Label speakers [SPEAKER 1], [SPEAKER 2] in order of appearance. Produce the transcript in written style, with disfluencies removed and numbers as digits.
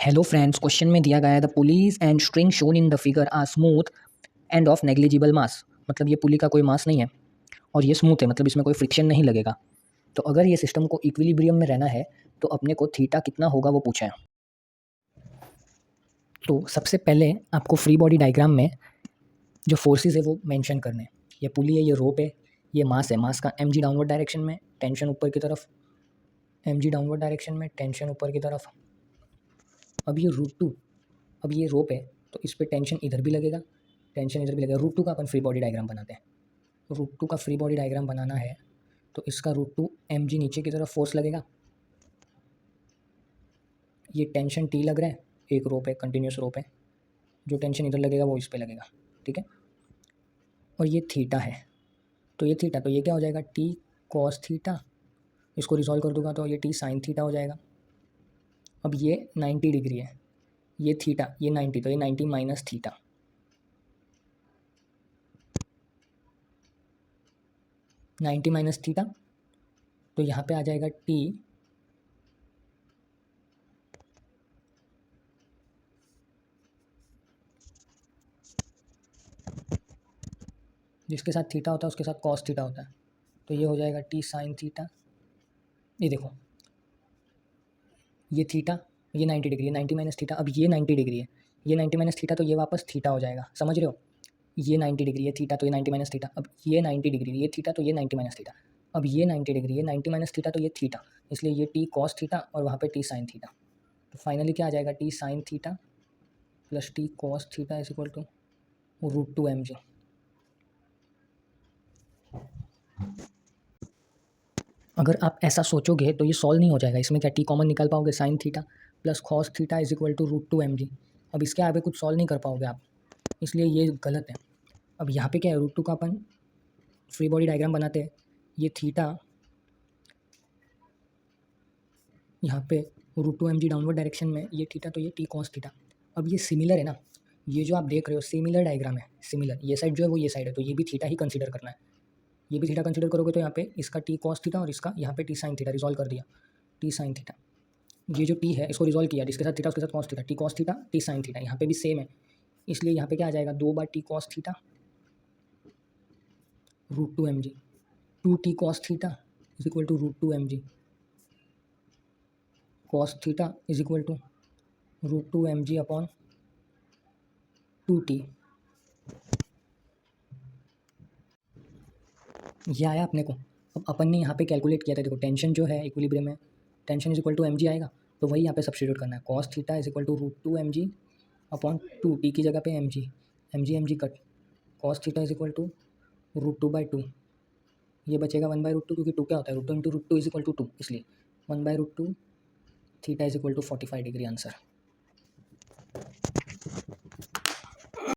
[SPEAKER 1] Hello friends, question में दिया गया है the pulleys and string shown in the figure are smooth and of negligible mass. मतलब ये पुली का कोई मास नहीं है और ये स्मूथ है, मतलब इसमें कोई फ्रिक्शन नहीं लगेगा। तो अगर ये सिस्टम को इक्विलिब्रियम में रहना है तो अपने को थीटा कितना होगा वो पूछा है। तो सबसे पहले आपको फ्री बॉडी डायग्राम में जो फोर्सेस है वो मेंशन करने हैं। ये पुली है, ये रोप है, ये मास है। मास का mg डाउनवर्ड डायरेक्शन में, टेंशन ऊपर की तरफ, mg डाउनवर्ड डायरेक्शन में, टेंशन ऊपर की तरफ। अब ये √2, अब ये रोप है तो इस पर टेंशन इधर भी लगेगा, टेंशन इधर भी लगेगा। √2 का अपन फ्री बॉडी डायग्राम बनाते हैं। √2 का फ्री बॉडी डायग्राम बनाना है तो इसका √2 mg नीचे की तरफ फोर्स लगेगा। ये टेंशन T लग रहा है, एक रोप है, कंटिन्यूस रोप है, जो टेंशन इधर लगेगा वो इस पे लगेगा, ठीक है। और ये थीटा है, तो ये थीटा, तो ये क्या हो जाएगा T cos थीटा। इसको रिजॉल्व कर दूंगा तो ये T sin थीटा हो जाएगा। अब ये 90 डिग्री है, ये थीटा, ये 90, तो ये 90 माइनस थीटा, 90 माइनस थीटा। तो यहाँ पे आ जाएगा T जिसके साथ थीटा होता है उसके साथ कॉस थीटा होता है, तो ये हो जाएगा T साइन थीटा। ये देखो, ये थीटा, ये 90 डिग्री है, 90 माइनस थीटा। अब ये 90 डिग्री है, ये 90 माइनस थीटा, तो ये वापस थीटा हो जाएगा, समझ रहे हो। ये 90 डिग्री है थीटा, तो ये 90 माइनस थीटा। अब ये 90 डिग्री, ये थीटा, तो ये 90 माइनस थीटा। अब ये 90 डिग्री, ये 90 माइनस थीटा, तो ये थीटा, इसलिए ये T कॉस थीटा और वहाँ पे T साइन थीटा। तो फाइनली क्या आ जाएगा, T sine theta plus T cos theta is equal to √2 mg। अगर आप ऐसा सोचोगे तो ये सॉल्व नहीं हो जाएगा। इसमें क्या T कॉमन निकाल पाओगे, sine theta plus cos theta is equal to √2 mg। अब इसके आगे कुछ सॉल्व नहीं कर पाओगे आप, इसलिए ये गलत है। अब यहाँ पे क्या है, √2 का अपन फ्री बॉडी डायग्राम बनाते हैं। ये थीटा यहाँ पे √2 mg डाउनवर्ड डायरेक्शन में, ये थीटा, तो ये T कॉस थीटा। अब ये सिमिलर है ना, ये जो आप देख रहे हो सिमिलर डायग्राम है, सिमिलर, ये साइड जो है वो ये साइड है, तो ये भी थीटा ही कंसीडर करना है। ये भी थीटा कंसीडर करोगे तो यहाँ पे इसका T कॉस थीटा और इसका यहाँ पे T साइन थीटा, रिजॉल्व कर दिया, T साइन थीटा। ये जो T है इसको रिजॉल्व किया, जिसके साथ थीटा उसके साथ cos theta, T cos theta, T sine theta, यहाँ पे भी सेम है, इसलिए यहाँ पे क्या आ जाएगा, 2 बार T cos theta √2 mg, 2T cos theta is equal to √2 mg, cos theta is equal to √2 mg upon 2T। ये आया अपने को। अब अपन ने यहाँ पे कैलकुलेट किया था, देखो टेंशन जो है इक्विलिब्रियम में, tension is equal to mg आएगा, तो वही यहाँ पे सब्स्टिट्यूट करना है। Cos theta is equal to √2 mg upon 2T की जगह पे mg cut, cos theta is equal to √2/2, ये बचेगा 1/√2, क्योंकि 2 क्या होता है, √2 इंटू √2 इज इक्वल टू 2, इसलिए 1/√2, theta is equal to 45 degree answer.